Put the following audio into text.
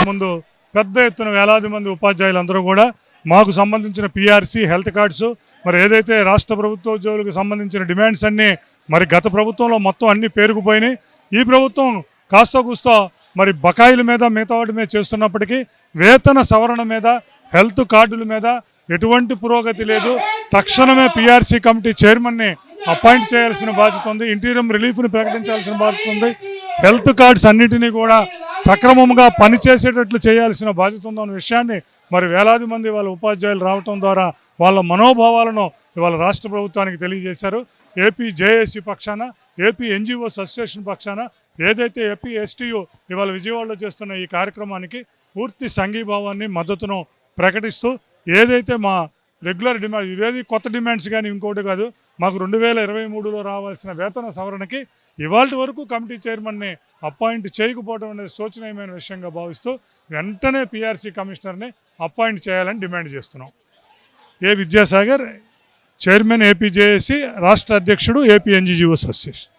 ముందు పెద్ద ఎత్తున వేలాది మంది ఉపాధ్యాయులందరూ కూడా మాకు సంబంధించిన పిఆర్సీ హెల్త్ కార్డ్స్ మరి ఏదైతే రాష్ట్ర ప్రభుత్వ ఉద్యోగులకు సంబంధించిన డిమాండ్స్ అన్నీ మరి గత ప్రభుత్వంలో మొత్తం అన్నీ పేరుకుపోయినాయి. ఈ ప్రభుత్వం కాస్త కూస్తో మరి బకాయిల మీద మిగతా వాటి మీద చేస్తున్నప్పటికీ వేతన సవరణ మీద హెల్త్ కార్డుల మీద ఎటువంటి పురోగతి లేదు. తక్షణమే పిఆర్సీ కమిటీ చైర్మన్ని అపాయింట్ చేయాల్సిన బాధ్యత ఉంది. ఇంటీరియం రిలీఫ్ని ప్రకటించాల్సిన బాధ్యత ఉంది. హెల్త్ కార్డ్స్ అన్నిటినీ కూడా సక్రమంగా పనిచేసేటట్లు చేయాల్సిన బాధ్యత ఉందన్న విషయాన్ని మరి వేలాది మంది వాళ్ళ ఉపాధ్యాయులు రావటం ద్వారా వాళ్ళ మనోభావాలను ఇవాళ రాష్ట్ర ప్రభుత్వానికి తెలియజేశారు. ఏపీ జేఏసీ పక్షాన, ఏపీ ఎన్జిఓస్ అసోసియేషన్ పక్షాన ఏదైతే ఏపీ ఎస్టీయు ఇవాళ విజయవాడలో చేస్తున్న ఈ కార్యక్రమానికి పూర్తి సంఘీభావాన్ని మద్దతును ప్రకటిస్తూ ఏదైతే మా రెగ్యులర్ డిమాండ్ ఇవేది కొత్త డిమాండ్స్ కానీ ఇంకోటి కాదు, మాకు 2023లో రావాల్సిన వేతన సవరణకి ఇవాళ వరకు కమిటీ చైర్మన్ని అపాయింట్ చేయకపోవడం అనేది శోచనీయమైన విషయంగా భావిస్తూ వెంటనే పిఆర్సీ కమిషనర్ని అపాయింట్ చేయాలని డిమాండ్ చేస్తున్నాం. ఏ విద్యాసాగర్, చైర్మన్ ఏపీ జేఏసీ, రాష్ట్ర అధ్యక్షుడు ఏపీ ఎన్జిఓస్ అసోసియేషన్.